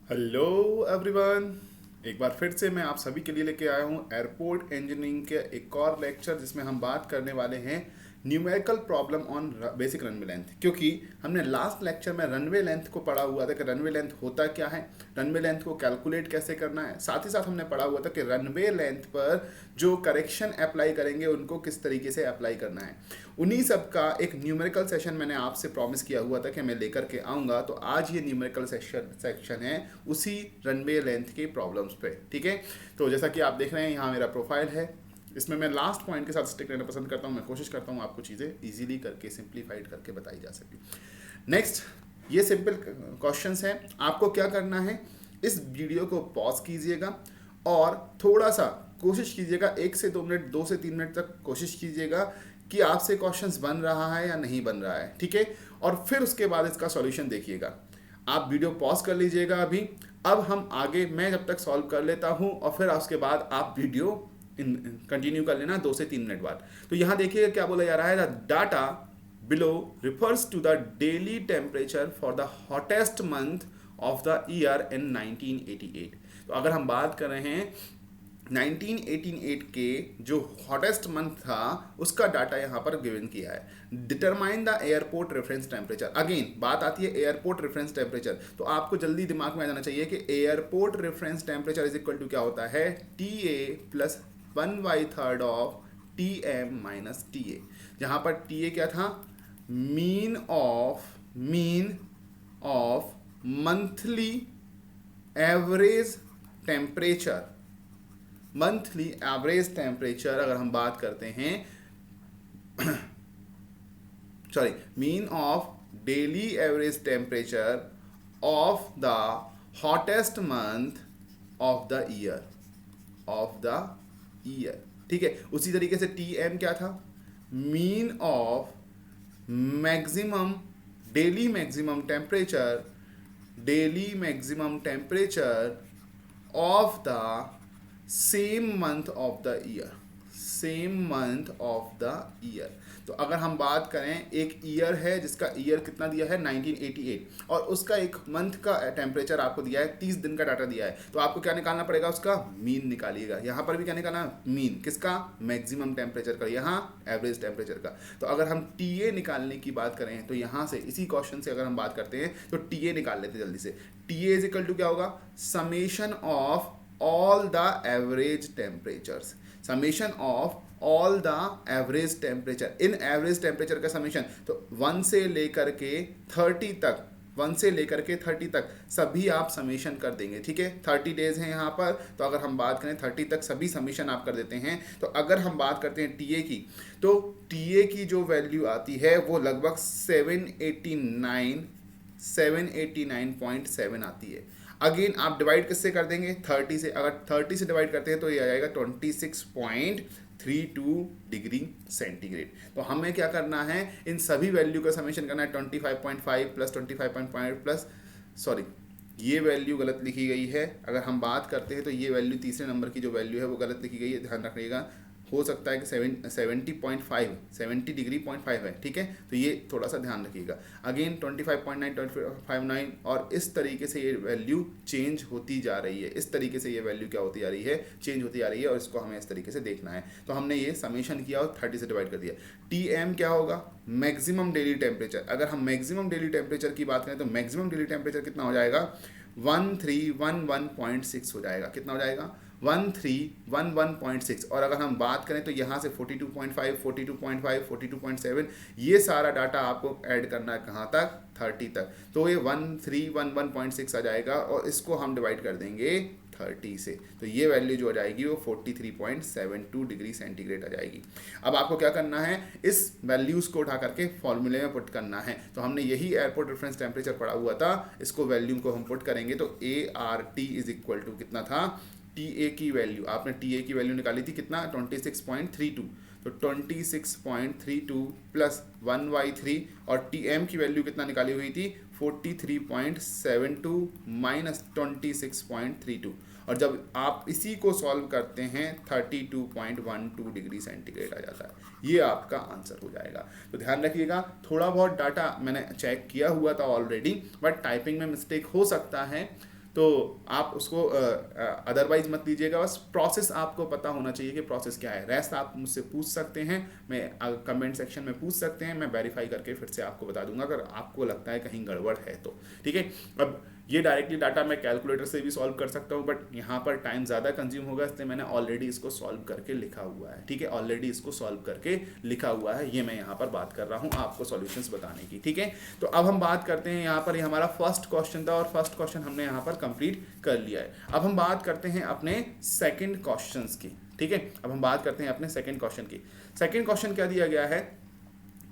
Hello everyone. एक बार फिर से मैं आप सभी के लिए लेके आया हूँ एयरपोर्ट इंजीनियरिंग के एक और लेक्चर जिसमें हम बात करने वाले हैं numerical problem on basic runway length. क्योंकि हमने लास्ट लेक्चर में रनवे लेंथ को पढ़ा हुआ था कि रनवे लेंथ होता क्या है, रनवे लेंथ को कैलकुलेट कैसे करना है, साथ ही साथ हमने पढ़ा हुआ था कि रनवे लेंथ पर जो करेक्शन अप्लाई करेंगे उनको किस तरीके से अप्लाई करना है। उन्हीं सब का एक न्यूमेरिकल सेशन मैंने आपसे प्रॉमिस किया हुआ था कि मैं लेकर के आऊँगा, तो आज ये न्यूमेरिकल सेक्शन है उसी रनवे लेंथ के प्रॉब्लम्स पे। ठीक है, तो जैसा कि आप देख रहे हैं यहाँ मेरा प्रोफाइल है, इसमें मैं लास्ट पॉइंट के साथ स्टिक रहना पसंद करता हूँ। मैं कोशिश करता हूँ आपको चीज़ें इजीली करके सिंप्लीफाइड करके बताई जा सके। नेक्स्ट, ये सिंपल क्वेश्चंस हैं। आपको क्या करना है, इस वीडियो को पॉज कीजिएगा और थोड़ा सा कोशिश कीजिएगा 1 से 2 मिनट 2 से 3 मिनट तक कोशिश कीजिएगा कि आपसे क्वेश्चंस बन रहा है या नहीं बन रहा है। ठीक है, और फिर उसके बाद इसका सॉल्यूशन देखिएगा। आप वीडियो पॉज कर लीजिएगा अभी। अब हम आगे मैं जब तक सॉल्व कर लेता हूँ और फिर उसके बाद आप वीडियो कंटिन्यू कर लेना 2 से 3 मिनट बाद। तो यहाँ देखिएगा क्या बोला जा रहा है, the data below refers to the daily temperature for the hottest month of the year in 1988। तो अगर हम बात कर रहे हैं 1988 के जो हॉटेस्ट मंथ था उसका डाटा यहाँ पर गिवन किया है। Determine the airport reference temperature. Again बात आती है एयरपोर्ट रेफरेंस टेम्परेचर, तो आपको जल्दी दिमाग में आ जाना चाहिए कि airport reference temperature is equal to क्या होता है, T A plus 1/3 of T M minus T A. जहाँ पर टी ए क्या था, mean of monthly average temperature. Monthly average temperature अगर हम बात करते हैं, sorry, mean of daily average temperature of the hottest month of the year. ठीक है, उसी तरीके से टी एम क्या था, mean of maximum daily maximum temperature of the same month of the year. तो अगर हम बात करें, एक ईयर है जिसका ईयर कितना दिया है 1988 और उसका एक मंथ का टेम्परेचर आपको दिया है, 30 दिन का डाटा दिया है, तो आपको क्या निकालना पड़ेगा, उसका मीन निकालिएगा। यहाँ पर भी क्या निकालना, मीन किसका, मैक्सिमम टेम्परेचर का, यहाँ एवरेज टेम्परेचर का। तो अगर हम टी ए निकालने की बात करें तो यहाँ से इसी क्वेश्चन से अगर हम बात करते हैं तो टी ए निकाल लेते हैं जल्दी से। T A is equal to क्या होगा, summation of all the average temperatures, summation of all the average temperature। In average temperature का समेशन तो 1 से लेकर के 30 तक, 1 से लेकर के 30 तक सभी आप समेशन कर देंगे। ठीक है, 30 डेज हैं यहाँ पर, तो अगर हम बात करें 30 तक सभी समेशन आप कर देते हैं। तो अगर हम बात करते हैं टीए की, तो टीए की जो वैल्यू आती है वो लगभग 789.7 आती है। अगेन आप डिवाइड किससे कर देंगे, 30 से। अगर 30 से डिवाइड करते हैं तो ये आ जाएगा 26.32 डिग्री सेंटीग्रेड। तो हमें क्या करना है, इन सभी वैल्यू का समेशन करना है, 25.5 प्लस 25.5 प्लस, सॉरी ये वैल्यू गलत लिखी गई है। अगर हम बात करते हैं तो ये वैल्यू तीसरे नंबर की जो वैल्यू है वो गलत लिखी गई है, ध्यान रखिएगा। हो सकता है कि 70 डिग्री 0.5 है। ठीक है, तो ये थोड़ा सा ध्यान रखिएगा। अगेन 25.9 25.9 और इस तरीके से ये वैल्यू चेंज होती जा रही है। इस तरीके से ये वैल्यू क्या होती जा रही है, चेंज होती जा रही है, और इसको हमें इस तरीके से देखना है। तो हमने ये समेशन किया और 30 से डिवाइड कर दिया। टी एम क्या होगा, मैक्सिमम डेली टेम्परेचर। अगर हम मैक्सिमम डेली टेम्परेचर की बात करें तो मैक्सिमम डेली टेम्परेचर कितना हो जाएगा, 1311.6 हो जाएगा। कितना हो जाएगा, 1311.6। और अगर हम बात करें तो यहाँ से 42.5 42.5 42.7 ये सारा डाटा आपको ऐड करना है कहाँ तक, 30 तक। तो ये 1311.6 आ जाएगा और इसको हम डिवाइड कर देंगे 30 से, तो ये वैल्यू जो आ जाएगी वो 43.72 डिग्री सेंटीग्रेड आ जाएगी। अब आपको क्या करना है, इस वैल्यूज़ को उठा करके फॉर्मूले में पुट करना है। तो हमने यही एयरपोर्ट रेफरेंस टेम्परेचर पढ़ा हुआ था, इसको वैल्यू को हम पुट करेंगे तो ART इज इक्वल टू कितना था, टी ए की वैल्यू, आपने टी ए की वैल्यू निकाली थी कितना, 26.32। तो 26.32 प्लस 1/3 और टी एम की वैल्यू कितना निकाली हुई थी, 43.72 माइनस 26.32। और जब आप इसी को सॉल्व करते हैं 32.12 डिग्री सेंटीग्रेड आ जाता है। ये आपका आंसर हो जाएगा। तो ध्यान रखिएगा, थोड़ा बहुत डाटा मैंने चेक किया हुआ था ऑलरेडी, बट टाइपिंग में मिस्टेक हो सकता है। तो आप उसको अदरवाइज मत लीजिएगा, बस प्रोसेस आपको पता होना चाहिए कि प्रोसेस क्या है। रेस्ट आप मुझसे पूछ सकते हैं, मैं कमेंट सेक्शन में पूछ सकते हैं, मैं वेरीफाई करके फिर से आपको बता दूंगा अगर आपको लगता है कहीं गड़बड़ है तो। ठीक है, अब ये डायरेक्टली डाटा मैं कैलकुलेटर से भी सॉल्व कर सकता हूँ, बट यहाँ पर टाइम ज़्यादा कंज्यूम होगा, इसलिए मैंने ऑलरेडी इसको सॉल्व करके लिखा हुआ है। ठीक है, ऑलरेडी इसको सॉल्व करके लिखा हुआ है, ये मैं यहाँ पर बात कर रहा हूँ आपको सॉल्यूशंस बताने की। ठीक है, तो अब हम बात करते हैं यहाँ पर, ये हमारा फर्स्ट क्वेश्चन था और फर्स्ट क्वेश्चन हमने यहाँ पर कंप्लीट कर लिया है। अब हम बात करते हैं अपने सेकेंड क्वेश्चन की। ठीक है, अब हम बात करते हैं अपने सेकेंड क्वेश्चन की। सेकेंड क्वेश्चन क्या दिया गया है,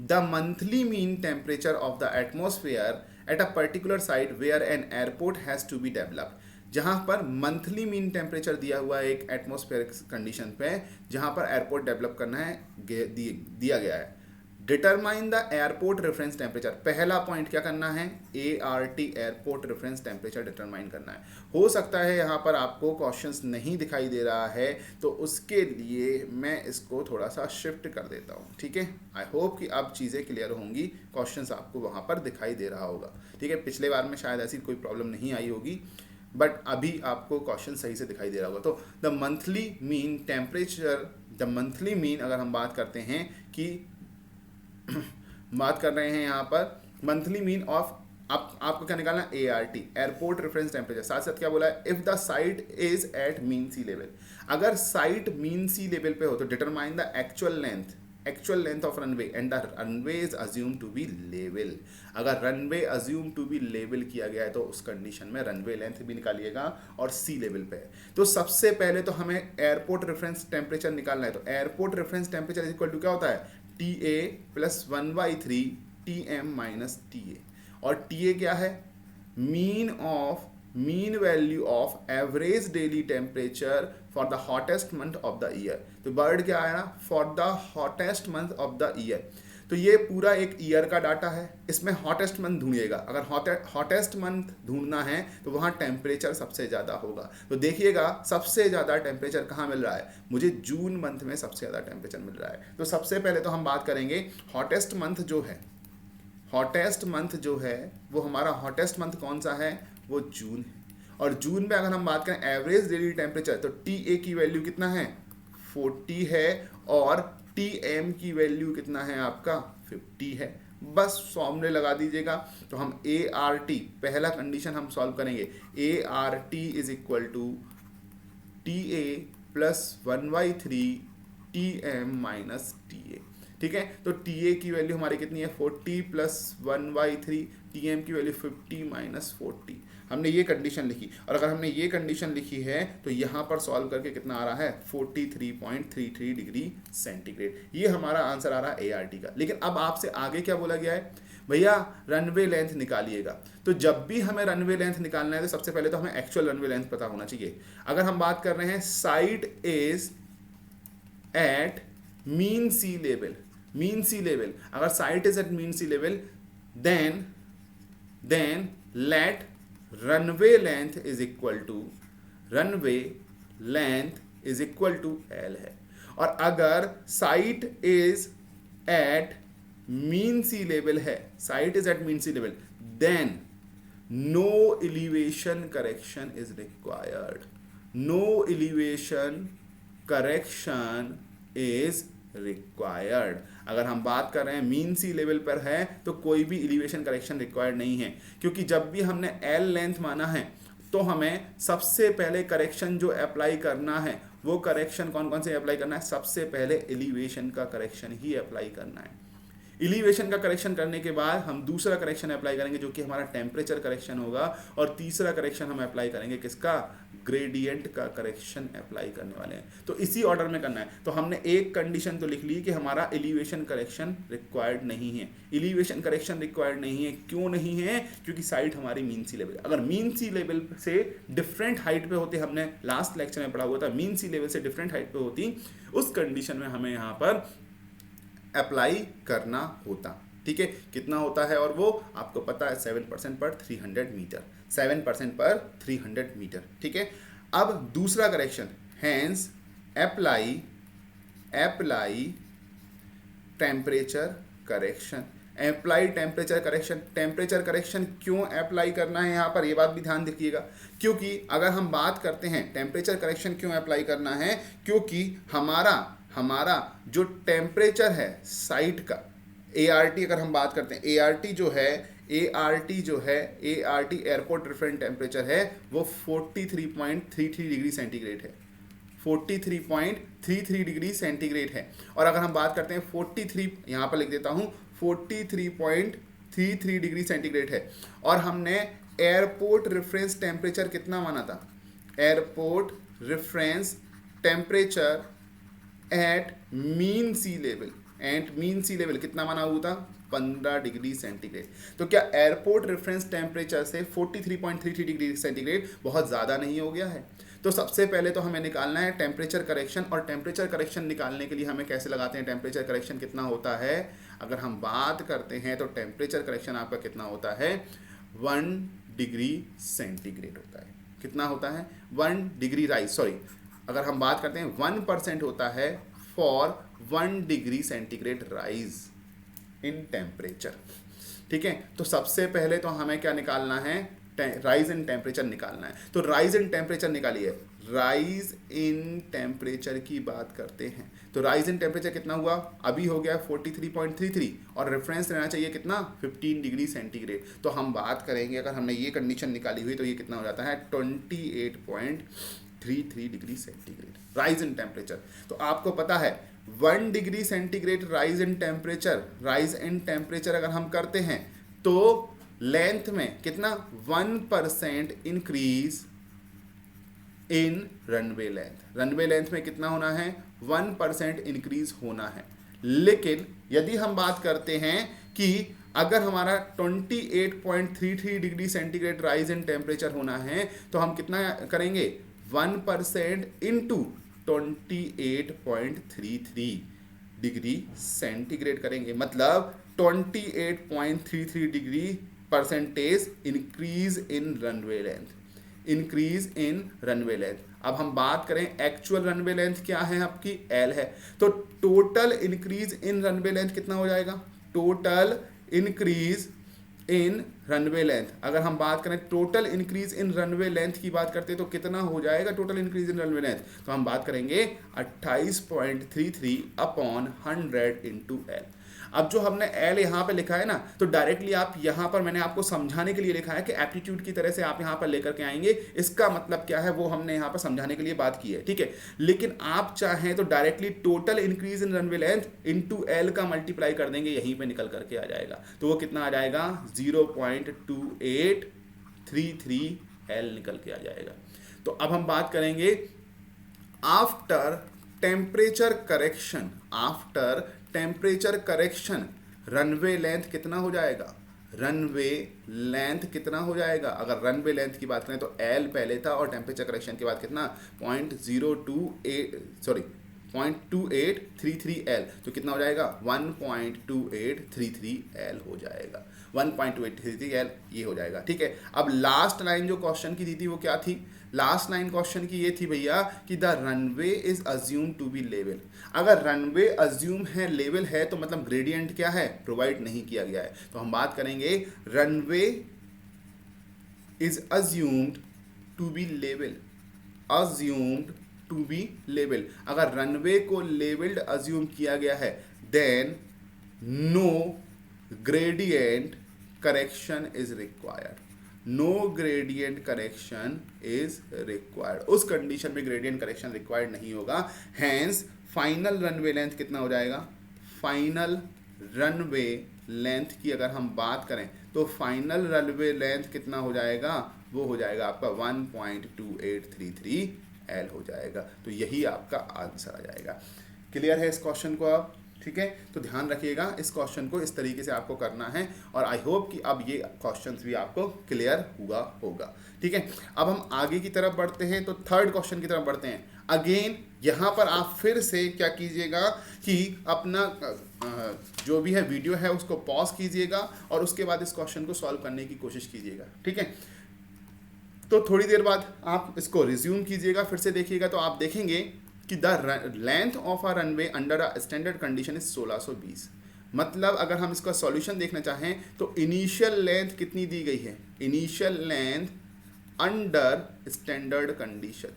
the monthly mean temperature of the atmosphere at a particular site where an airport has to be developed. जहाँ पर मंथली मीन टेम्परेचर दिया हुआ है एक एटमोसफेयर कंडीशन पे, जहाँ पर एयरपोर्ट डेवलप करना है, दिया गया है। Determine the airport reference temperature. पहला पॉइंट क्या करना है, ART airport reference temperature determine करना है। हो सकता है यहाँ पर आपको क्वेश्चंस नहीं दिखाई दे रहा है, तो उसके लिए मैं इसको थोड़ा सा शिफ्ट कर देता हूँ। ठीक है, आई होप कि अब चीज़ें क्लियर होंगी, क्वेश्चंस आपको वहाँ पर दिखाई दे रहा होगा। ठीक है, पिछले बार में शायद ऐसी कोई प्रॉब्लम नहीं आई होगी, बट अभी आपको क्वेश्चन सही से दिखाई दे रहा होगा। तो the monthly mean temperature, the monthly mean अगर हम बात करते हैं कि बात कर रहे हैं यहाँ पर मंथली मीन ऑफ, आपको क्या निकालना है, ART एयरपोर्ट रेफरेंस टेम्परेचर। साथ साथ क्या बोला है, if the site is at mean sea level. अगर साइट मीन सी लेवल पे हो तो determine the actual length of runway and the runway is assume to be level. अगर runway assume to be level किया गया है तो उस कंडीशन में रनवे लेंथ भी निकालिएगा और सी लेवल पे है। तो सबसे पहले तो हमें एयरपोर्ट रेफरेंस टेम्परेचर निकालना है। तो airport reference temperature is equal to क्या होता है, TA plus 1/3 TM minus TA। और TA क्या है, mean value of average daily temperature for the hottest month of the year. तो वर्ड क्या आया, for the hottest month of the year. तो ये पूरा एक ईयर का डाटा है, इसमें हॉटेस्ट मंथ ढूंढिएगा। अगर हॉटेस्ट मंथ ढूंढना है तो वहाँ टेम्परेचर सबसे ज़्यादा होगा। तो देखिएगा सबसे ज़्यादा टेम्परेचर कहाँ मिल रहा है, मुझे जून मंथ में सबसे ज़्यादा टेम्परेचर मिल रहा है। तो सबसे पहले तो हम बात करेंगे हॉटेस्ट मंथ जो है, हॉटेस्ट मंथ जो है वो हमारा हॉटेस्ट मंथ कौन सा है, वो जून है। और जून में अगर हम बात करें एवरेज डेली टेम्परेचर, तो TA की वैल्यू कितना है, 40 है, और TM की वैल्यू कितना है आपका, 50 है। बस फॉर्मूले लगा दीजिएगा। तो हम ART, पहला कंडीशन हम सॉल्व करेंगे, ART is equal to TA plus 1/3 TM minus TA। ठीक है, तो TA की वैल्यू हमारी कितनी है, 40 प्लस 1/3, TM की वैल्यू 50 माइनस 40। हमने ये कंडीशन लिखी, और अगर हमने ये कंडीशन लिखी है तो यहाँ पर सॉल्व करके कितना आ रहा है, 43.33 डिग्री सेंटीग्रेड। ये हमारा आंसर आ रहा है ART का। लेकिन अब आपसे आगे क्या बोला गया है, भैया रनवे लेंथ निकालिएगा। तो जब भी हमें रनवे लेंथ निकालना है तो सबसे पहले तो हमें एक्चुअल रनवे लेंथ पता होना चाहिए। अगर हम बात कर रहे हैं site is at mean sea level, mean sea level, अगर site is at mean sea level, then let runway length is equal to, runway length is equal to L है। और अगर site is at mean sea level है, site is at mean sea level, then no elevation correction is required, no elevation correction is required. अगर हम बात कर रहे हैं मीन सी लेवल पर है तो कोई भी एलिवेशन करेक्शन रिक्वायर्ड नहीं है, क्योंकि जब भी हमने L लेंथ माना है तो हमें सबसे पहले करेक्शन जो अप्लाई करना है, वो करेक्शन कौन कौन से अप्लाई करना है, सबसे पहले एलिवेशन का करेक्शन ही अप्लाई करना है। एलिवेशन का करेक्शन करने के बाद हम दूसरा करेक्शन अप्लाई करेंगे जो कि हमारा टेम्परेचर करेक्शन होगा, और तीसरा करेक्शन हम अप्लाई करेंगे किसका, ग्रेडियंट का करेक्शन अप्लाई करने वाले हैं। तो इसी ऑर्डर में करना है। तो हमने एक कंडीशन तो लिख ली कि हमारा एलिवेशन करेक्शन रिक्वायर्ड नहीं है। एलिवेशन करेक्शन रिक्वायर्ड नहीं है, क्यों नहीं है, क्योंकि साइट हमारी मीन सी लेवल, अगर मीन सी लेवल से डिफरेंट हाइट पे होते, हमने लास्ट लेक्चर में पढ़ा हुआ था, मीन सी लेवल से डिफरेंट हाइट पे होती, उस कंडीशन में हमें यहाँ पर अप्लाई करना होता। ठीक है, कितना होता है, और वो आपको पता है 7% पर 300 मीटर, 7% पर 300 मीटर। ठीक है, अब दूसरा correction, hence apply temperature correction, apply temperature correction. Temperature correction क्यों अप्लाई करना है यहाँ पर, ये बात भी ध्यान रखिएगा, क्योंकि अगर हम बात करते हैं टेम्परेचर करेक्शन क्यों अप्लाई करना है, क्योंकि हमारा जो टेम्परेचर है साइट का, ART अगर हम बात करते हैं, ART जो है एयरपोर्ट रेफरेंस टेम्परेचर है, वो 43.33 डिग्री सेंटीग्रेड है, 43.33 डिग्री सेंटीग्रेड है। और अगर हम बात करते हैं 43, यहाँ पर लिख देता हूँ 43.33 डिग्री सेंटीग्रेड है, और हमने एयरपोर्ट रेफरेंस टेम्परेचर कितना माना था, airport reference temperature at mean sea level कितना माना हुआ था, 15 डिग्री सेंटीग्रेड। तो क्या एयरपोर्ट रेफरेंस टेम्परेचर से 43.33 डिग्री सेंटीग्रेड बहुत ज़्यादा नहीं हो गया है? तो सबसे पहले तो हमें निकालना है टेम्परेचर करेक्शन, और टेम्परेचर करेक्शन निकालने के लिए हमें कैसे लगाते हैं, टेम्परेचर करेक्शन कितना होता है, अगर हम बात करते हैं तो टेम्परेचर करेक्शन आपका कितना होता है, 1 डिग्री सेंटीग्रेड होता है। कितना होता है, 1 डिग्री राइज, सॉरी, अगर हम बात करते हैं 1% होता है for 1 degree centigrade rise in temperature. ठीक है, तो सबसे पहले तो हमें क्या निकालना है, राइज इन टेम्परेचर निकालना है। तो राइज इन टेम्परेचर निकालिए, राइज इन टेम्परेचर की बात करते हैं तो राइज इन टेम्परेचर कितना हुआ, अभी हो गया 43.33, और रेफरेंस रहना चाहिए कितना, 15 डिग्री सेंटीग्रेड। तो हम बात करेंगे, अगर हमने ये कंडीशन निकाली हुई तो ये कितना हो जाता है, 28.33 degree centigrade rise in temperature. तो आपको पता है 1 degree centigrade rise in temperature अगर हम करते हैं तो लेंथ में कितना, 1% इंक्रीज इन रनवे लेंथ में कितना होना है, 1% इंक्रीज होना है। लेकिन यदि हम बात करते हैं कि अगर हमारा 28.33 degree centigrade rise in temperature होना है तो हम कितना करेंगे, 1% इंटू 28.33 डिग्री सेंटीग्रेड करेंगे, मतलब 28.33 degree percentage increase in runway length. अब हम बात करें एक्चुअल रनवे लेंथ क्या है आपकी, L है, तो total increase in runway length कितना हो जाएगा, total increase in runway length, अगर हम बात करें total increase in runway length की बात करते हैं तो कितना हो जाएगा total increase in runway length, तो हम बात करेंगे 28.33 अपॉन 100 इंटू L। अब जो हमने L यहाँ पे लिखा है ना, तो डायरेक्टली आप यहाँ पर, मैंने आपको समझाने के लिए लिखा है कि एप्टीट्यूड की तरह से आप यहाँ पर लेकर के आएंगे, इसका मतलब क्या है वो हमने यहाँ पर समझाने के लिए बात की है, ठीक है। लेकिन आप चाहें तो directly total increase in runway length into L का मल्टीप्लाई कर देंगे, यहीं पे निकल करके आ जाएगा, तो वो कितना आ जाएगा, 0.2833 L निकल के आ जाएगा। तो अब हम बात करेंगे after temperature correction runway length कितना हो जाएगा, अगर रनवे लेंथ की बात करें तो L पहले था और टेम्परेचर करेक्शन के बाद कितना 0.2833 L, तो कितना हो जाएगा 1.2833 L हो जाएगा, 1.2833 L ये हो जाएगा, ठीक है। अब लास्ट लाइन जो क्वेश्चन की दी थी वो क्या थी, लास्ट लाइन क्वेश्चन की ये थी भैया कि the runway is assume to be level. अगर रनवे अज्यूम है, लेवल है, तो मतलब ग्रेडियंट क्या है, प्रोवाइड नहीं किया गया है। तो हम बात करेंगे runway is assumed to be level, अगर रनवे को लेवल्ड अज्यूम किया गया है then no gradient correction is required, उस कंडीशन में ग्रेडियंट करेक्शन रिक्वायर्ड नहीं होगा। हैंस फाइनल रनवे लेंथ कितना हो जाएगा, फाइनल रनवे लेंथ की अगर हम बात करें तो फाइनल रनवे लेंथ कितना हो जाएगा, वो हो जाएगा आपका 1.2833 L हो जाएगा। तो यही आपका आंसर आ जाएगा। क्लियर है इस क्वेश्चन को अब, ठीक है। तो ध्यान रखिएगा इस क्वेश्चन को इस तरीके से आपको करना है, और आई होप कि अब ये क्वेश्चंस भी आपको क्लियर हुआ होगा, ठीक है। अब हम आगे की तरफ बढ़ते हैं, तो थर्ड क्वेश्चन की तरफ बढ़ते हैं। अगेन यहाँ पर आप फिर से क्या कीजिएगा कि अपना जो भी है वीडियो है उसको पॉज कीजिएगा और उसके बाद इस क्वेश्चन को सॉल्व करने की कोशिश कीजिएगा, ठीक है। तो थोड़ी देर बाद आप इसको रिज्यूम कीजिएगा, फिर से देखिएगा, तो आप देखेंगे कि the length of a runway under a standard condition is 1620, मतलब अगर हम इसका सॉल्यूशन देखना चाहें तो इनिशियल लेंथ कितनी दी गई है, initial length under standard condition,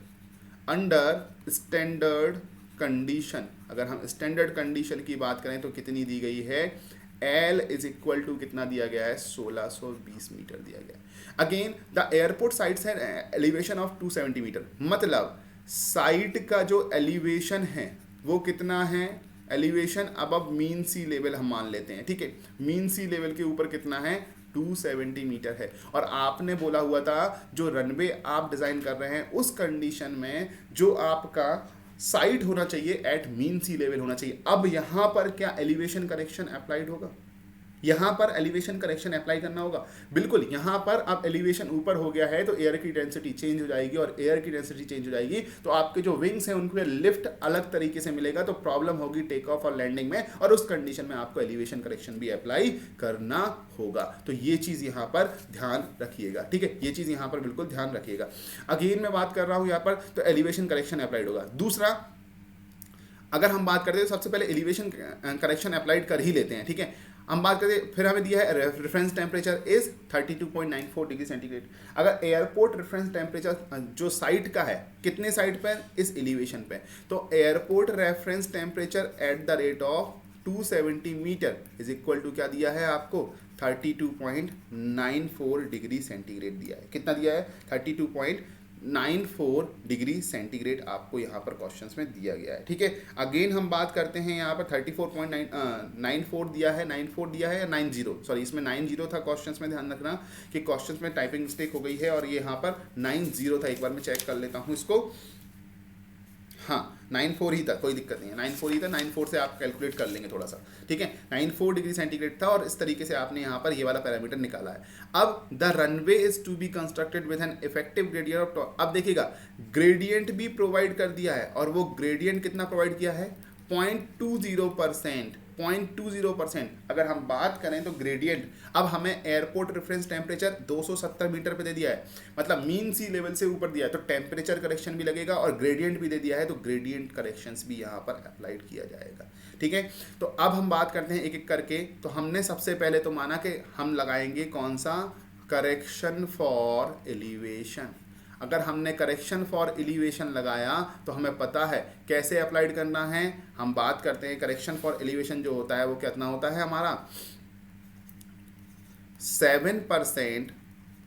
under standard condition, अगर हम स्टैंडर्ड कंडीशन की बात करें तो कितनी दी गई है, L इज इक्वल टू कितना दिया गया है, 1620 मीटर दिया गया है। अगेन द एयरपोर्ट साइट्स है एलिवेशन ऑफ 270 मीटर, मतलब साइट का जो एलिवेशन है वो कितना है, elevation above mean sea level हम मान लेते हैं, ठीक है, मीन सी लेवल के ऊपर कितना है, 270 मीटर है। और आपने बोला हुआ था जो रनवे आप डिजाइन कर रहे हैं उस कंडीशन में जो आपका साइट होना चाहिए एट मीन सी लेवल होना चाहिए। अब यहां पर क्या एलिवेशन करेक्शन अप्लाइड होगा, यहां पर एलिवेशन करेक्शन अप्लाई करना होगा, बिल्कुल। यहां पर अब एलिवेशन ऊपर हो गया है तो एयर की डेंसिटी चेंज हो जाएगी, और एयर की डेंसिटी चेंज हो जाएगी तो आपके जो विंग्स हैं उनको लिफ्ट अलग तरीके से मिलेगा, तो प्रॉब्लम होगी टेक ऑफ और लैंडिंग में, और उस कंडीशन में आपको एलिवेशन करेक्शन भी अप्लाई करना होगा। तो ये चीज यहां पर ध्यान रखिएगा, ठीक है, ये चीज यहां पर बिल्कुल ध्यान रखिएगा। अगेन मैं बात कर रहा हूं यहां पर तो एलिवेशन करेक्शन अप्लाइड होगा। दूसरा, अगर हम बात करते हैं तो सबसे पहले एलिवेशन करेक्शन अप्लाइड कर ही लेते हैं, ठीक है। हम बात करते हैं, फिर हमें दिया है reference temperature is 32.94 degree centigrade. अगर एयरपोर्ट रेफरेंस टेम्परेचर जो साइट का है कितने साइट पर, इस एलिवेशन पे, तो airport reference temperature at the rate of 270 metre is equal to क्या दिया है आपको, 32.94 डिग्री सेंटीग्रेड दिया है। कितना दिया है, 32.94 डिग्री सेंटीग्रेड आपको यहाँ पर क्वेश्चंस में दिया गया है, ठीक है। अगेन हम बात करते हैं यहाँ पर 34.94 दिया है, 94 दिया है या 90, सॉरी इसमें 90 था क्वेश्चंस में, ध्यान रखना कि क्वेश्चंस में टाइपिंग मिस्टेक हो गई है और ये यहाँ पर 90 था। एक बार मैं चेक कर लेता हूँ इसको, हाँ 94 ही था, कोई दिक्कत नहीं है, 94 ही था, 94 से आप कैलकुलेट कर लेंगे थोड़ा सा, ठीक है। 94 डिग्री सेंटीग्रेड था और इस तरीके से आपने यहाँ पर ये वाला पैरामीटर निकाला है। अब the runway is to be constructed with an effective gradient of, अब देखिएगा ग्रेडियंट भी प्रोवाइड कर दिया है, और वो ग्रेडियंट कितना प्रोवाइड किया है, 0.20%, 0.20%। अगर हम बात करें तो ग्रेडियंट, अब हमें एयरपोर्ट रेफरेंस टेम्परेचर 270 मीटर पे दे दिया है, मतलब मीन सी लेवल से ऊपर दिया है, तो टेम्परेचर करेक्शन भी लगेगा, और ग्रेडियंट भी दे दिया है तो ग्रेडियंट करेक्शंस भी यहाँ पर अप्लाइड किया जाएगा, ठीक है। तो अब हम बात करते हैं एक एक करके। तो हमने सबसे पहले तो माना कि हम लगाएंगे कौन सा, करेक्शन फॉर एलिवेशन। अगर हमने करेक्शन फॉर एलिवेशन लगाया तो हमें पता है कैसे अप्लाइड करना है। हम बात करते हैं करेक्शन फॉर एलिवेशन जो होता है वो कितना होता है हमारा, 7%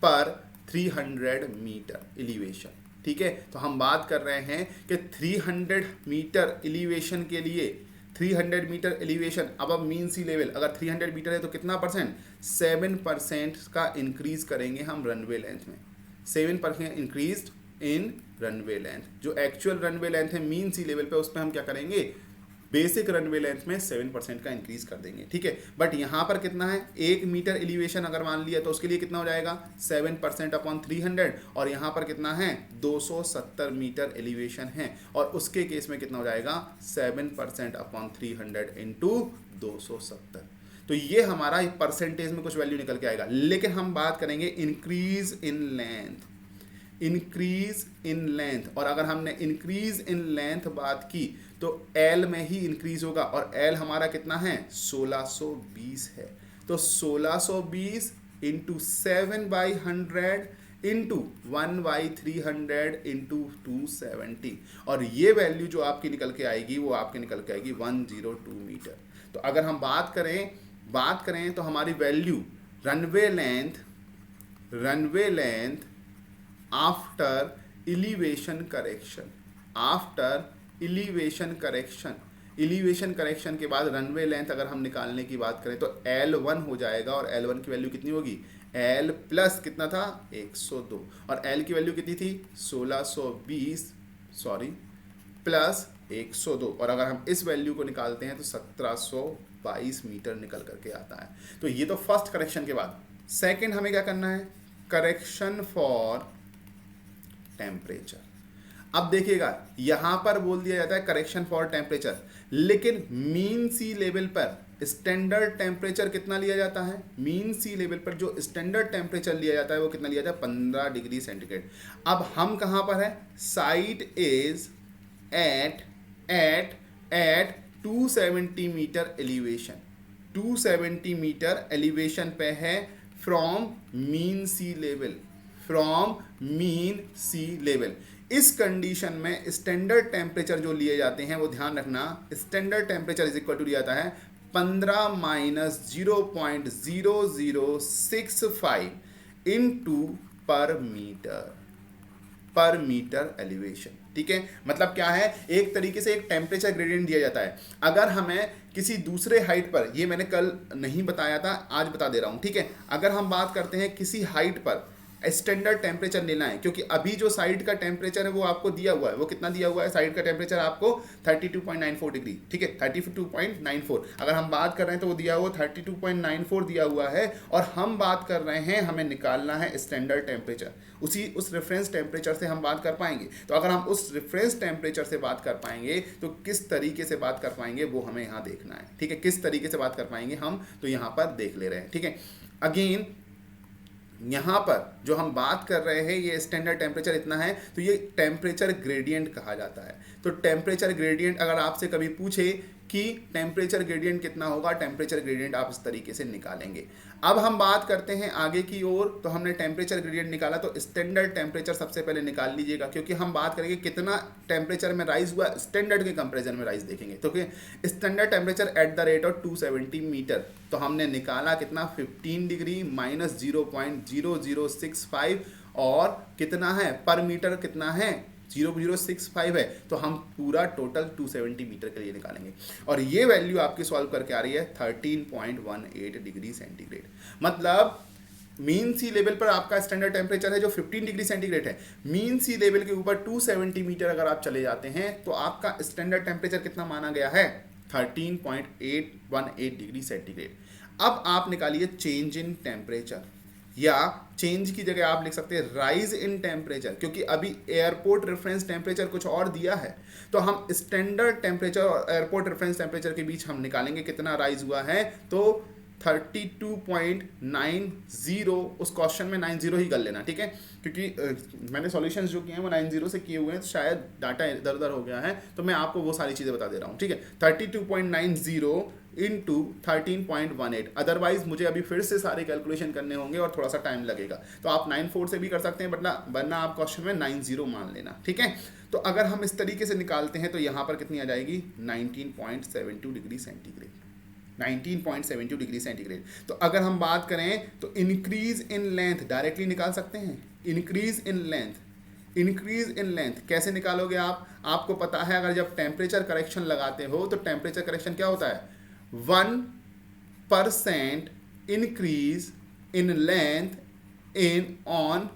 पर 300 मीटर एलिवेशन, ठीक है। तो हम बात कर रहे हैं कि 300 मीटर एलिवेशन के लिए, 300 मीटर एलिवेशन अब मीन सी लेवल, अगर 300 मीटर है तो कितना परसेंट, 7% का इंक्रीज करेंगे हम रनवे लेंथ में, 7% इंक्रीज इन रनवे लेंथ। जो एक्चुअल रनवे लेंथ है मीन सी लेवल पे, उस पर हम क्या करेंगे, बेसिक रनवे लेंथ में 7% का इंक्रीज कर देंगे, ठीक है। बट यहाँ पर कितना है, 1 मीटर एलिवेशन अगर मान लिया तो उसके लिए कितना हो जाएगा, 7% अपॉन 300, और यहाँ पर कितना है, 270 मीटर एलिवेशन है, और उसके केस में कितना हो जाएगा, 7% अपॉन 300 इंटू 270। तो ये हमारा परसेंटेज में कुछ वैल्यू निकल के आएगा। लेकिन हम बात करेंगे increase in length, increase in length, और अगर हमने इंक्रीज इन लेंथ बात की तो एल में ही इंक्रीज होगा, और एल हमारा कितना है, 1620 है। तो 1620 इंटू 7/100 इंटू 1/300 इंटू 270, और ये वैल्यू जो आपकी निकल के आएगी वो आपके निकल के आएगी 102 मीटर। तो अगर हम बात करें तो हमारी value runway length after elevation correction, after elevation correction के बाद रनवे लेंथ अगर हम निकालने की बात करें तो L1 हो जाएगा, और L1 की वैल्यू कितनी होगी, L प्लस कितना था, 102, और L की वैल्यू कितनी थी, 1620 सॉरी प्लस 102, और अगर हम इस वैल्यू को निकालते हैं तो 1722 मीटर निकल करके आता है। तो ये तो फर्स्ट करेक्शन के बाद। सेकंड हमें क्या करना है, करेक्शन फॉर टेम्परेचर। अब देखिएगा यहां पर बोल दिया जाता है करेक्शन फॉर टेम्परेचर, लेकिन मीन सी लेवल पर स्टैंडर्ड टेम्परेचर कितना लिया जाता है, मीन सी लेवल पर जो स्टैंडर्ड टेम्परेचर लिया जाता है वो कितना लिया जाता है, 15 डिग्री सेंटीग्रेड। अब हम कहां पर है, site is at 270 metre elevation, 270 metre elevation पे है from mean sea level, from mean sea level. इस कंडीशन में स्टैंडर्ड टेम्परेचर जो लिए जाते हैं वो ध्यान रखना, standard temperature is equal to लिया जाता है 15 minus 0.0065 into per metre elevation. ठीक है, मतलब क्या है, एक तरीके से एक टेम्परेचर ग्रेडियंट दिया जाता है। अगर हमें किसी दूसरे हाइट पर, ये मैंने कल नहीं बताया था, आज बता दे रहा हूं, ठीक है, अगर हम बात करते हैं किसी हाइट पर स्टैंडर्ड टेम्परेचर लेना है, क्योंकि अभी जो साइड का टेम्परेचर है वो आपको दिया हुआ है, वो कितना दिया हुआ है, साइड का टेम्परेचर आपको 32.94 डिग्री, ठीक है, 32.94। अगर हम बात कर रहे हैं तो वो दिया हुआ 32.94 दिया हुआ है, और हम बात कर रहे हैं, हमें निकालना है स्टैंडर्ड टेम्परेचर, उस रेफरेंस टेम्परेचर से हम बात कर पाएंगे। तो अगर हम उस रेफरेंस टेम्परेचर से बात कर पाएंगे तो किस तरीके से बात कर पाएंगे वो हमें यहाँ देखना है। ठीक है, किस तरीके से बात कर पाएंगे हम, तो यहाँ पर देख ले रहे हैं। ठीक है, अगेन यहाँ पर जो हम बात कर रहे हैं ये स्टैंडर्ड टेम्परेचर इतना है, तो ये टेम्परेचर ग्रेडियंट कहा जाता है। तो टेम्परेचर ग्रेडियंट अगर आपसे कभी पूछे कि टेम्परेचर ग्रेडियंट कितना होगा, टेम्परेचर ग्रेडियंट आप इस तरीके से निकालेंगे। अब हम बात करते हैं आगे की ओर, तो हमने टेम्परेचर ग्रेडियंट निकाला, तो स्टैंडर्ड टेम्परेचर सबसे पहले निकाल लीजिएगा, क्योंकि हम बात करेंगे कितना टेम्परेचर में राइज हुआ, स्टैंडर्ड के कंपेरिजन में राइज देखेंगे। तो standard temperature at the rate of 270 metre, तो हमने निकाला कितना, 15 डिग्री माइनस 0.0065, और कितना है पर मीटर, कितना है 0065 है, तो हम पूरा टोटल 270 मीटर के लिए निकालेंगे, और ये वैल्यू आपकी सॉल्व करके आ रही है 13.18 डिग्री सेंटीग्रेड। मतलब मीन सी लेवल पर आपका स्टैंडर्ड टेम्परेचर है जो 15 डिग्री सेंटीग्रेड है, मीन सी लेवल के ऊपर 270 मीटर अगर आप चले जाते हैं तो आपका स्टैंडर्ड टेम्परेचर कितना माना गया है, 13.818 डिग्री सेंटीग्रेड। अब आप निकालिए चेंज इन टेम्परेचर, या चेंज की जगह आप लिख सकते हैं राइज इन टेम्परेचर, क्योंकि अभी एयरपोर्ट रेफरेंस टेम्परेचर कुछ और दिया है, तो हम स्टैंडर्ड टेम्परेचर और एयरपोर्ट रेफरेंस टेम्परेचर के बीच हम निकालेंगे कितना राइज हुआ है, तो 32.90, उस क्वेश्चन में 90 ही कर लेना, ठीक है, क्योंकि मैंने सॉल्यूशंस जो किए हैं वो 90 से किए हुए हैं, तो शायद डाटा इधर उधर हो गया है, तो मैं आपको वो सारी चीज़ें बता दे रहा हूँ। ठीक है, 32.90 इंटू 13.18, अदरवाइज मुझे अभी फिर से सारे कैलकुलेशन करने होंगे और थोड़ा सा टाइम लगेगा, तो आप 94 से भी कर सकते हैं, वरना आप क्वेश्चन में 90 मान लेना। ठीक है, तो अगर हम इस तरीके से निकालते हैं तो यहाँ पर कितनी आ जाएगी, 19.72 डिग्री सेंटीग्रेड, 19.72 डिग्री सेंटीग्रेड। तो अगर हम बात करें तो इंक्रीज इन लेंथ डायरेक्टली निकाल सकते हैं, increase in length, increase in length कैसे निकालोगे आप, आपको पता है अगर जब टेम्परेचर करेक्शन लगाते हो तो टेम्परेचर करेक्शन क्या होता है, 1% increase in length in on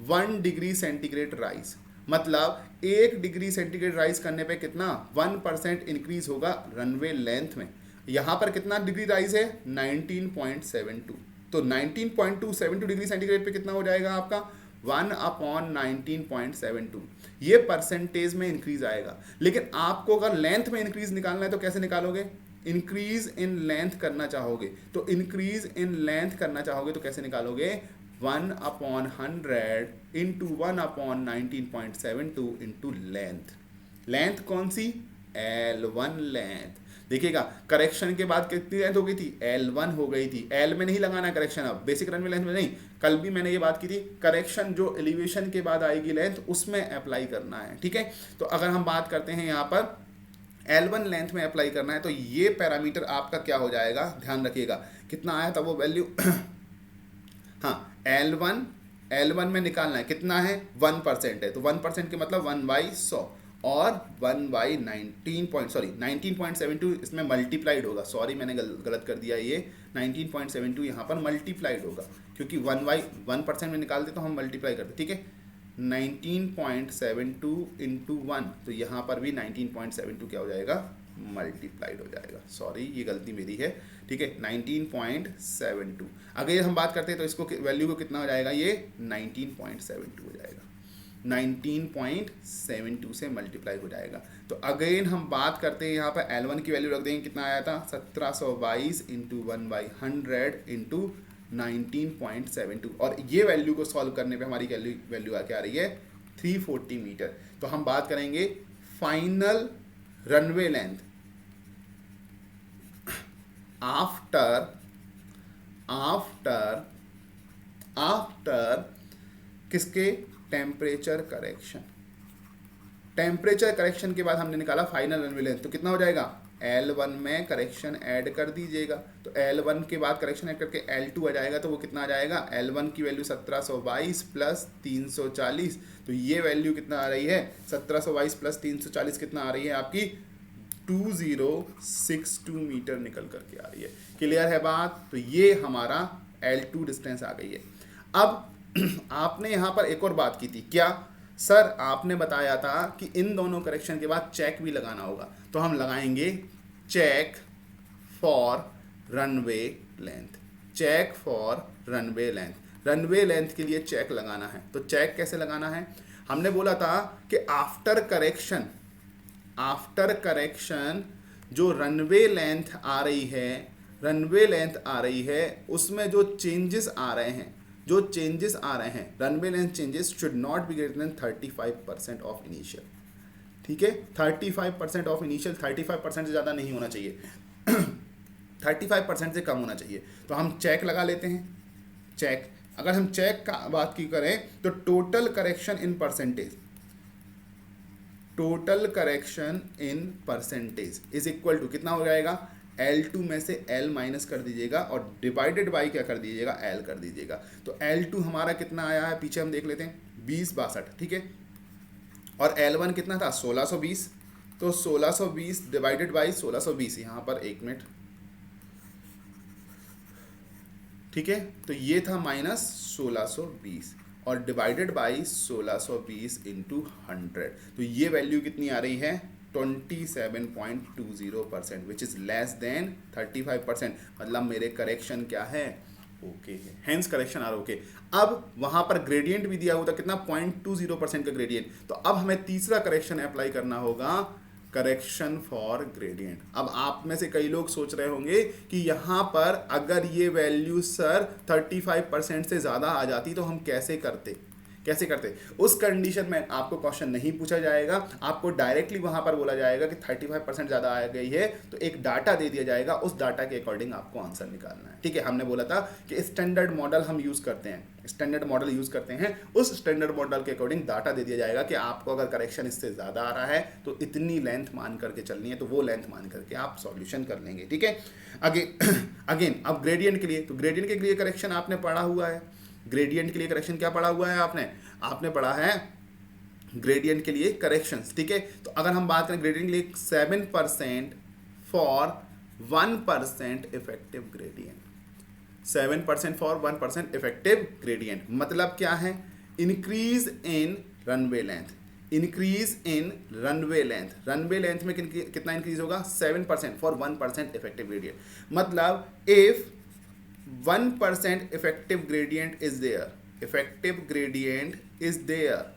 1 degree centigrade rise, मतलब 1 डिग्री सेंटीग्रेड राइज करने पे कितना 1% इंक्रीज होगा रनवे लेंथ में। यहाँ पर कितना डिग्री राइज है, 19.72, तो 19.272 डिग्री सेंटीग्रेड पे कितना हो जाएगा आपका 1/19.72, ये परसेंटेज में इंक्रीज आएगा। लेकिन आपको अगर लेंथ में इंक्रीज निकालना है तो कैसे निकालोगे, इंक्रीज इन लेंथ करना चाहोगे तो इंक्रीज इन लेंथ करना चाहोगे तो कैसे निकालोगे, 1/100 इंटू 1/19.72 इंटू लेंथ, लेंथ कौन सी, L1 लेंथ। देखिएगा करेक्शन के बाद कितनी लेंथ हो गई थी, L1 हो गई थी, L में नहीं लगाना करेक्शन, अब बेसिक रनवे लेंथ में नहीं, कल भी मैंने ये बात की थी, करेक्शन जो एलिवेशन के बाद आएगी लेंथ उसमें अप्लाई करना है। ठीक है, तो अगर हम बात करते हैं यहाँ पर L1 लेंथ में अप्लाई करना है तो ये पैरामीटर आपका क्या हो जाएगा, ध्यान रखिएगा कितना आया था वो वैल्यू हाँ L1 में निकालना है, कितना है 1% है, तो 1% के मतलब 1/100 और 19.72 इसमें मल्टीप्लाइड होगा, सॉरी मैंने गलत कर दिया, ये 19.72 यहाँ पर मल्टीप्लाइड होगा, क्योंकि 1% में निकालते तो हम मल्टीप्लाई करते। ठीक है, 19.72 इंटू 1, तो यहाँ पर भी 19.72 क्या हो जाएगा, मल्टीप्लाइड हो जाएगा, सॉरी ये गलती मेरी है। ठीक है, 19.72, अगर हम बात करते हैं तो इसको वैल्यू को कितना हो जाएगा, ये 19.72 हो जाएगा, 19.72 से मल्टीप्लाई हो जाएगा। तो अगेन हम बात करते हैं यहाँ पर L1 की वैल्यू रख देंगे, कितना आया था 1722 इंटू 1/100 इंटू 19.72, और ये वैल्यू को सॉल्व करने पे हमारी वैल्यू आके आ रही है 340 मीटर। तो हम बात करेंगे final runway length, after after after किसके, टेम्परेचर करेक्शन। टेम्परेचर करेक्शन के बाद हमने निकाला फाइनल रनवे लेंथ, तो कितना हो जाएगा, L1 में करेक्शन ऐड कर दीजिएगा, तो L1 के बाद करेक्शन ऐड करके L2 आ जाएगा, तो वो कितना आ जाएगा, L1 की वैल्यू 1722 प्लस 340, तो ये वैल्यू कितना आ रही है, 1722 प्लस 340 कितना आ रही है आपकी, 2062 मीटर निकल करके आ रही है। क्लियर है बात, तो ये हमारा L2 डिस्टेंस आ गई है। अब आपने यहाँ पर एक और बात की थी, क्या सर, आपने बताया था कि इन दोनों करेक्शन के बाद चेक भी लगाना होगा, तो हम लगाएंगे check for runway length. Check for runway length, runway length के लिए चेक लगाना है, तो चेक कैसे लगाना है, हमने बोला था कि आफ्टर करेक्शन जो रनवे लेंथ आ रही है, रनवे लेंथ आ रही है, उसमें जो चेंजेस आ रहे हैं, runway length changes should not be greater than 35% of initial. ठीक है, 35% ऑफ इनिशियल, 35% से ज़्यादा नहीं होना चाहिए 35% से कम होना चाहिए। तो हम चेक लगा लेते हैं। चेक, अगर हम चेक का बात की करें तो total correction in percentage is equal to कितना हो जाएगा, L2 में से L माइनस कर दीजिएगा और डिवाइडेड बाई क्या कर दीजिएगा, L कर दीजिएगा। तो L2 हमारा कितना आया है, पीछे हम देख लेते हैं, 2062, ठीक है, और L1 कितना था, 1620, तो 1620 डिवाइडेड बाई 1620, यहाँ पर एक मिनट, ठीक है, तो ये था माइनस 1620 और डिवाइडेड बाई 1620 इंटू 100, तो ये वैल्यू कितनी आ रही है, 27.20%, विच इज लेस देन 35%, मतलब मेरे करेक्शन क्या है, ओके है, हेंस करेक्शन आर ओके। अब वहां पर ग्रेडियंट भी दिया हुआ था कितना, 0.20% का ग्रेडियंट, तो अब हमें तीसरा करेक्शन अप्लाई करना होगा, करेक्शन फॉर ग्रेडियंट। अब आप में से कई लोग सोच रहे होंगे कि यहाँ पर अगर ये वैल्यू सर 35% से ज़्यादा आ जाती तो हम कैसे करते, उस कंडीशन में आपको क्वेश्चन नहीं पूछा जाएगा, आपको डायरेक्टली वहां पर बोला जाएगा कि 35% ज़्यादा आ गई है, तो एक डाटा दे दिया जाएगा, उस डाटा के अकॉर्डिंग आपको आंसर निकालना है। ठीक है, हमने बोला था कि स्टैंडर्ड मॉडल हम यूज़ करते हैं, उस स्टैंडर्ड मॉडल के अकॉर्डिंग डाटा दे दिया जाएगा कि आपको अगर करेक्शन इससे ज़्यादा आ रहा है तो इतनी लेंथ मान करके चलनी है, तो वो लेंथ मान करके आप सॉल्यूशन कर लेंगे। ठीक है, अगेन अब ग्रेडियंट के लिए, तो ग्रेडियंट के लिए करेक्शन आपने पढ़ा हुआ है, ग्रेडियंट के लिए करेक्शन क्या पढ़ा हुआ है आपने पढ़ा है ग्रेडियंट के लिए करेक्शंस। ठीक है, तो अगर हम बात करें ग्रेडियंट के लिए 7% for 1% effective gradient, 7% for 1% effective gradient, मतलब क्या है, इंक्रीज इन रनवे लेंथ में कितना इंक्रीज होगा, 7% फॉर 1% इफेक्टिव ग्रेडियंट, मतलब if 1% effective gradient is there,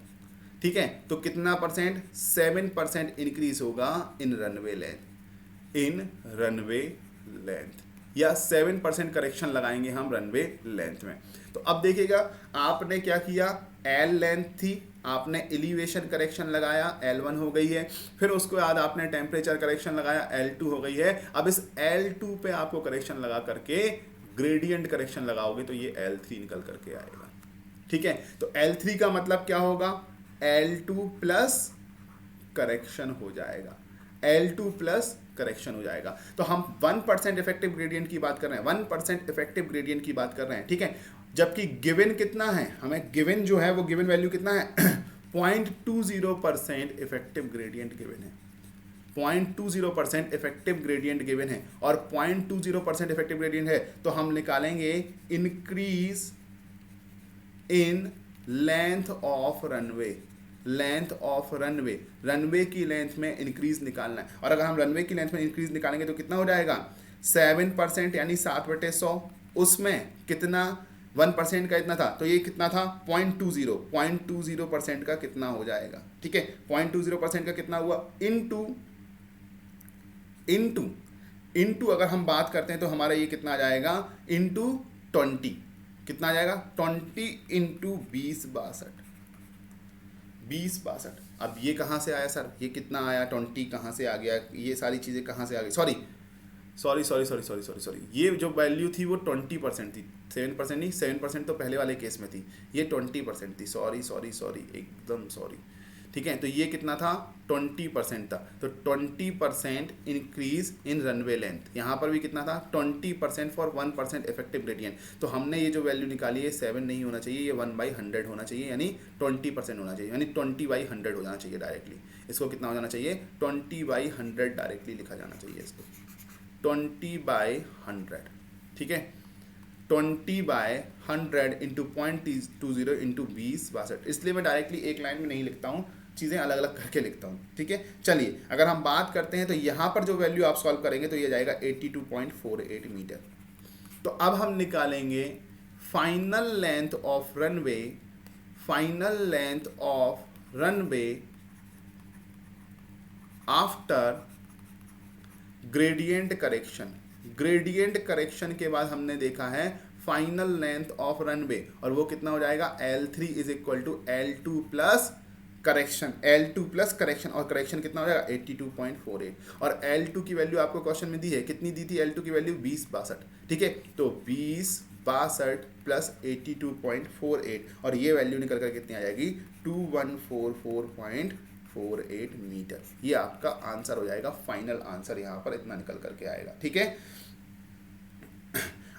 ठीक है, तो कितना परसेंट, 7% इंक्रीज होगा इन रनवे लेंथ, या 7% करेक्शन लगाएंगे हम रनवे लेंथ में। तो अब देखिएगा आपने क्या किया, L लेंथ थी, आपने एलिवेशन करेक्शन लगाया, L1 हो गई है, फिर उसके बाद आपने टेम्परेचर करेक्शन लगाया, L2 हो गई है। अब इस L2 पे आपको करेक्शन लगा करके ग्रेडियंट करेक्शन लगाओगे तो ये L3 निकल करके आएगा। ठीक है, तो L3 का मतलब क्या होगा, L2 प्लस करेक्शन हो जाएगा, तो हम 1% इफेक्टिव ग्रेडियंट की बात कर रहे हैं, 1% इफेक्टिव ग्रेडियंट की बात कर रहे हैं। ठीक है, जबकि गिवन कितना है, हमें गिवन जो है वो गिवन वैल्यू कितना है 0.20% इफेक्टिव ग्रेडियंट गिवन है, 0.20% इफेक्टिव ग्रेडियंट गिवन है, और 0.20% इफेक्टिव ग्रेडियंट है, तो हम निकालेंगे increase in length of runway की लेंथ में इंक्रीज निकालना है। और अगर हम रनवे की लेंथ में इंक्रीज निकालेंगे तो कितना हो जाएगा, 7% यानी 7/100, उसमें कितना 1% का इतना था, तो ये कितना था 0.20% का कितना हो जाएगा। ठीक है, 0.20% का कितना हुआ, इनटू अगर हम बात करते हैं तो हमारा ये कितना आ जाएगा, इनटू 20, कितना आ जाएगा 20 इंटू 2062। अब ये कहाँ से आया सर, ये कितना आया, 20 कहाँ से आ गया, ये सारी चीज़ें कहाँ से आ गई, सॉरी सॉरी, ये जो वैल्यू थी वो 20% थी, 7% नहीं, 7% तो पहले वाले केस में थी, ये 20% थी, सॉरी, एकदम सॉरी। ठीक है, तो ये कितना था, 20% था, तो 20% इंक्रीज इन रनवे लेंथ। यहाँ पर भी कितना था, 20% फॉर 1% इफेक्टिव ग्रेडियंट। तो हमने ये जो वैल्यू निकाली है 7 नहीं होना चाहिए, ये 1/100 होना चाहिए, यानी 20% होना चाहिए, यानी 20/100 हो जाना चाहिए डायरेक्टली। इसको कितना हो जाना चाहिए, 20/100 डायरेक्टली लिखा जाना चाहिए इसको, 20/100। ठीक है, 20/100 इंटू 0.20 इंटू 20/62। इसलिए मैं डायरेक्टली एक लाइन में नहीं लिखता हूँ, चीज़ें अलग अलग करके लिखता हूँ। ठीक है, चलिए अगर हम बात करते हैं तो यहाँ पर जो वैल्यू आप सॉल्व करेंगे तो ये जाएगा 82.48 मीटर। तो अब हम निकालेंगे final length of runway, final length of runway after gradient correction. Gradient correction के बाद हमने देखा है फाइनल लेंथ ऑफ रनवे, और वो कितना हो जाएगा, L3 is equal to L2 plus correction, L2 plus correction, और करेक्शन कितना हो जाएगा 82.48, और L2 की वैल्यू आपको क्वेश्चन में दी है, कितनी दी थी L2 की वैल्यू 20/62। ठीक है, तो 20/62 प्लस 82.48, और ये वैल्यू निकल कर कितनी आ जाएगी, 2144.48 मीटर। ये आपका आंसर हो जाएगा, फाइनल आंसर यहाँ पर इतना निकल करके आएगा। ठीक है,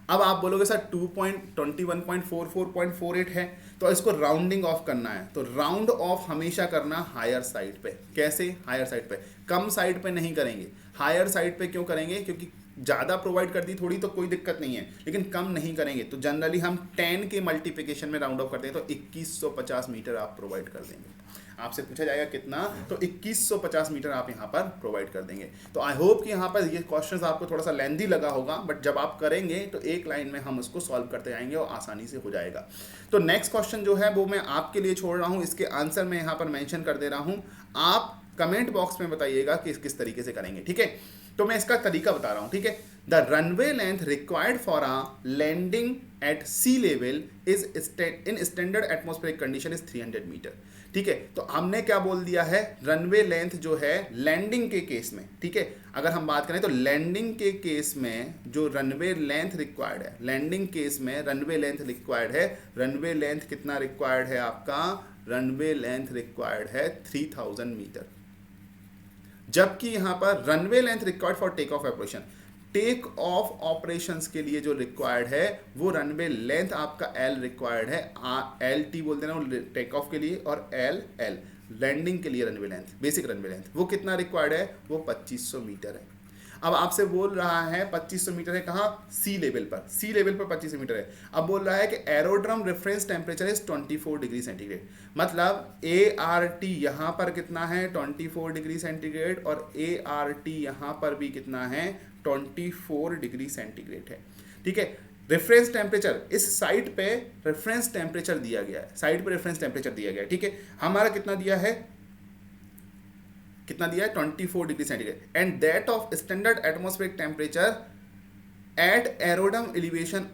अब आप बोलोगे सर 2144.48 है, तो इसको राउंडिंग ऑफ करना है, तो राउंड ऑफ हमेशा करना हायर साइड पे। कैसे, हायर साइड पे, कम साइड पे नहीं करेंगे, हायर साइड पे क्यों करेंगे, क्योंकि ज़्यादा प्रोवाइड कर दी थोड़ी तो कोई दिक्कत नहीं है, लेकिन कम नहीं करेंगे। तो जनरली हम 10 के मल्टीप्लिकेशन में राउंड ऑफ करते हैं, तो 2150 मीटर आप प्रोवाइड कर देंगे। आपसे पूछा जाएगा कितना, तो 2150 मीटर आप यहाँ पर प्रोवाइड कर देंगे। तो आई होप कि यहाँ पर ये क्वेश्चंस आपको थोड़ा सा लेंदी लगा होगा, बट जब आप करेंगे तो एक लाइन में हम उसको सॉल्व करते जाएंगे और आसानी से हो जाएगा। तो नेक्स्ट क्वेश्चन जो है वो मैं आपके लिए छोड़ रहा हूँ, इसके आंसर मैं यहाँ पर मेंशन कर दे रहा हूँ, आप कमेंट बॉक्स में बताइएगा कि किस तरीके से करेंगे। ठीक है, तो मैं इसका तरीका बता रहा हूँ। ठीक है, the runway length required for a landing at sea level is in standard atmospheric condition is 300 metre. ठीक है, तो हमने क्या बोल दिया है, रनवे लेंथ जो है लैंडिंग के केस में। ठीक है, अगर हम बात करें तो लैंडिंग के केस में जो रनवे लेंथ रिक्वायर्ड है, लैंडिंग केस में रनवे लेंथ रिक्वायर्ड है, रनवे लेंथ कितना रिक्वायर्ड है आपका, रनवे लेंथ रिक्वायर्ड है 3000 मीटर। जबकि यहां पर runway length required for take off operation, take off operations के लिए जो रिक्वायर्ड है वो रनवे लेंथ आपका L रिक्वायर्ड है, LT बोल देना टेक ऑफ के लिए, और LL लैंडिंग के लिए runway length, basic runway length, वो कितना रिक्वायर्ड है, वो 2500 मीटर है। अब आपसे बोल रहा है 2500 मीटर है कहाँ, सी लेवल पर, सी लेवल पर 2500 मीटर है। अब बोल रहा है कि aerodrome reference temperature is 24 degree centigrade, मतलब ART यहाँ पर कितना है 24 डिग्री सेंटीग्रेड, और ART यहाँ पर भी कितना है 24 डिग्री सेंटीग्रेड है। ठीक है, रेफरेंस टेम्परेचर इस साइट पे रेफरेंस टेम्परेचर दिया गया है, साइट पे रेफरेंस टेम्परेचर दिया गया है। ठीक है, हमारा कितना दिया है, कितना दिया है 24 degree centigrade, and that of standard atmospheric temperature at aerodrome elevation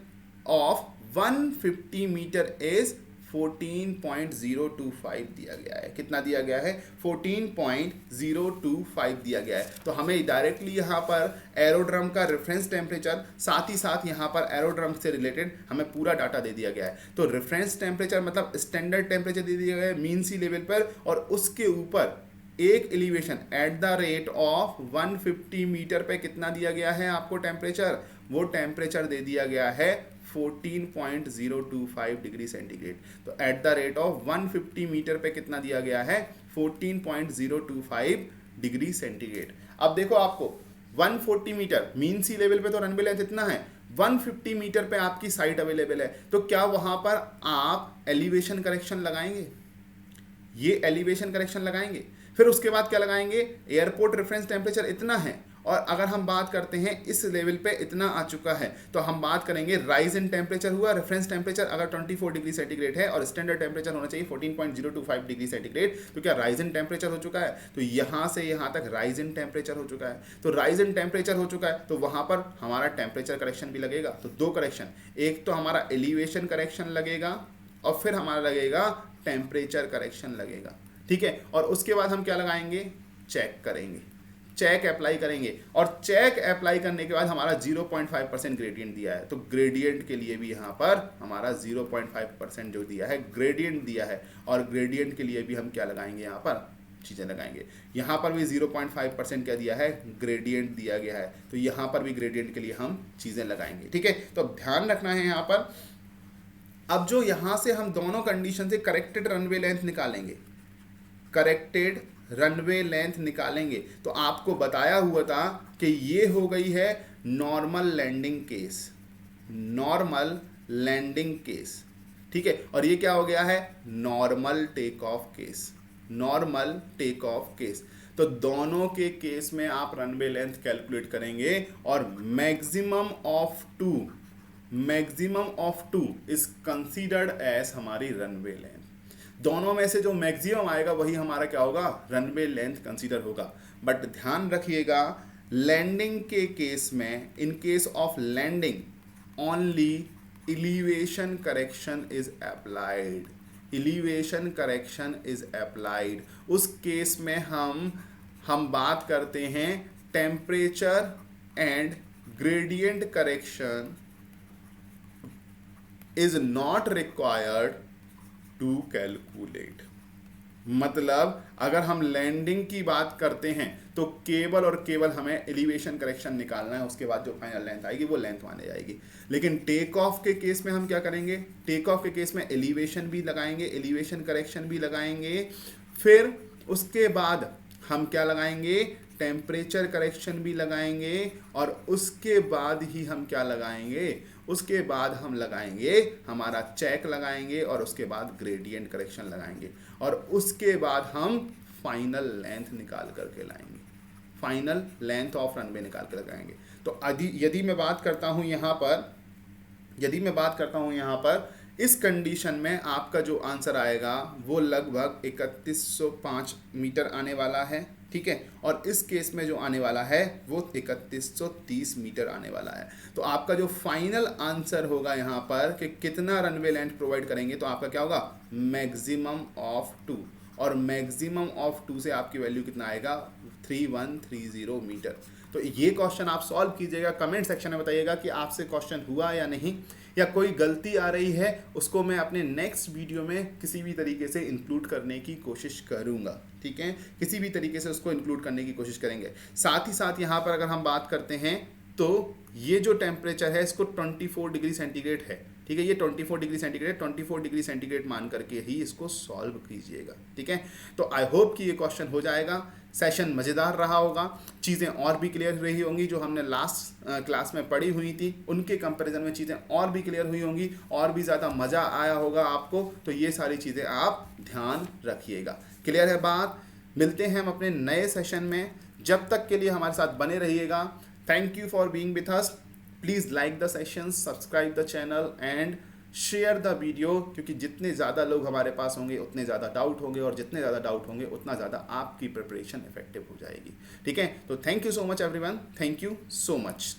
of 150 metre is 14.025 दिया गया है। कितना दिया गया है, 14.025 दिया गया है। तो हमें डायरेक्टली यहाँ पर एरोड्रम का रेफरेंस टेम्परेचर, साथ ही साथ यहाँ पर एरोड्रम से रिलेटेड हमें पूरा डाटा दे दिया गया है। तो रेफरेंस टेम्परेचर मतलब स्टैंडर्ड टेम्परेचर दे दिया गया है मीन सी लेवल पर, और उसके ऊपर एक elevation at the rate of 150 metre पे कितना दिया गया है आपको टेम्परेचर, वो टेम्परेचर दे दिया गया है 14.025 डिग्री सेंटीग्रेड। तो at the rate of 150 metre पे कितना दिया गया है 14.025 डिग्री सेंटीग्रेड। अब देखो आपको 140 मीटर मीन सी लेवल पे तो रनवे लेंथ इतना है, 150 मीटर पे आपकी साइट अवेलेबल है, तो क्या वहां पर आप एलिवेशन करेक्शन लगाएंगे, ये एलिवेशन करेक्शन लगाएंगे। फिर उसके बाद क्या लगाएंगे, एयरपोर्ट रेफरेंस टेम्परेचर इतना है, और अगर हम बात करते हैं इस लेवल पे इतना आ चुका है, तो हम बात करेंगे राइज इन टेम्परेचर हुआ। रेफरेंस टेम्परेचर अगर 24 डिग्री सेंटीग्रेड है और स्टैंडर्ड टेम्परेचर होना चाहिए 14.025 डिग्री सेंटीग्रेड, तो क्या राइज इन टेम्परेचर हो चुका है, तो यहाँ से यहाँ तक राइज इन टेम्परेचर हो चुका है। तो राइज इन टेम्परेचर हो चुका है, तो वहाँ पर हमारा टेम्परेचर करेक्शन भी लगेगा। तो दो करेक्शन, एक तो हमारा एलिवेशन करेक्शन लगेगा, और फिर हमारा लगेगा टेम्परेचर करेक्शन लगेगा। ठीक है, और उसके बाद हम क्या लगाएंगे, चेक करेंगे। चेक अप्लाई करेंगे और चेक अप्लाई करने के बाद हमारा 0.5% ग्रेडियंट दिया है, तो ग्रेडियंट के लिए भी यहाँ पर हमारा 0.5% जो दिया है ग्रेडियंट दिया है, और ग्रेडियंट के लिए भी हम क्या लगाएंगे यहाँ पर चीज़ें लगाएंगे। यहाँ पर भी 0.5% क्या दिया है ग्रेडियंट दिया गया है, तो यहाँ पर भी ग्रेडियंट के लिए हम चीज़ें लगाएंगे। ठीक है, तो अब ध्यान रखना है यहाँ पर। अब जो यहाँ से हम दोनों कंडीशन से करेक्टेड रनवे लेंथ निकालेंगे, करेक्टेड रनवे लेंथ निकालेंगे, तो आपको बताया हुआ था कि ये हो गई है normal landing case, normal landing case. ठीक है, और ये क्या हो गया है normal take off case, normal take off case. तो दोनों के केस में आप रनवे लेंथ कैलकुलेट करेंगे और maximum of two is considered as हमारी रनवे लेंथ। दोनों में से जो मैक्सिमम आएगा वही हमारा क्या होगा रनवे लेंथ कंसीडर होगा। बट ध्यान रखिएगा लैंडिंग के केस में, in case of landing only elevation correction is applied, elevation correction is applied. उस केस में हम बात करते हैं temperature and gradient correction is not required to calculate. मतलब अगर हम लैंडिंग की बात करते हैं तो केवल और केवल हमें एलिवेशन करेक्शन निकालना है, उसके बाद जो फाइनल लेंथ आएगी वो लेंथ माने जाएगी। लेकिन टेक ऑफ के केस में हम क्या करेंगे, टेक ऑफ के केस में एलिवेशन भी लगाएंगे, एलिवेशन करेक्शन भी लगाएंगे, फिर उसके बाद हम क्या लगाएंगे टेम्परेचर करेक्शन भी लगाएंगे, और उसके बाद ही हम क्या लगाएंगे, उसके बाद हम लगाएंगे हमारा चेक लगाएंगे, और उसके बाद ग्रेडियंट करेक्शन लगाएंगे, और उसके बाद हम फाइनल लेंथ निकाल करके लाएंगे, फाइनल लेंथ ऑफ रनवे निकाल कर लगाएंगे। तो यदि मैं बात करता हूँ यहाँ पर इस कंडीशन में आपका जो आंसर आएगा वो लगभग 3105 मीटर आने वाला है। ठीक है, और इस केस में जो आने वाला है वो 3130 मीटर आने वाला है। तो आपका जो फाइनल आंसर होगा यहाँ पर कि कितना रनवे लेंथ प्रोवाइड करेंगे, तो आपका क्या होगा मैक्सिमम ऑफ 2, और मैक्सिमम ऑफ 2 से आपकी वैल्यू कितना आएगा 3130 मीटर। तो ये क्वेश्चन आप सॉल्व कीजिएगा, कमेंट सेक्शन में बताइएगा कि आपसे क्वेश्चन हुआ या नहीं, या कोई गलती आ रही है उसको मैं अपने नेक्स्ट वीडियो में किसी भी तरीके से इंक्लूड करने की कोशिश करूंगा। ठीक है, किसी भी तरीके से उसको इंक्लूड करने की कोशिश करेंगे। साथ ही साथ यहाँ पर अगर हम बात करते हैं तो ये जो टेम्परेचर है इसको 24 डिग्री सेंटीग्रेड है। ठीक है, ये 24 डिग्री सेंटीग्रेड, 24 डिग्री सेंटीग्रेड मान करके ही इसको सॉल्व कीजिएगा। ठीक है, तो आई होप कि ये क्वेश्चन हो जाएगा। सेशन मज़ेदार रहा होगा, चीज़ें और भी क्लियर रही होंगी, जो हमने लास्ट क्लास में पढ़ी हुई थी उनके कंपैरिजन में चीज़ें और भी क्लियर हुई होंगी, और भी ज़्यादा मज़ा आया होगा आपको। तो ये सारी चीज़ें आप ध्यान रखिएगा। क्लियर है बात? मिलते हैं हम अपने नए सेशन में, जब तक के लिए हमारे साथ बने रहिएगा। Thank you for being with us. Please like the session, subscribe the channel and share the video, क्योंकि जितने ज़्यादा लोग हमारे पास होंगे उतने ज़्यादा डाउट होंगे, और जितने ज़्यादा डाउट होंगे उतना ज़्यादा आपकी प्रिपरेशन इफेक्टिव हो जाएगी। ठीक है, तो thank you so much everyone, thank you so much.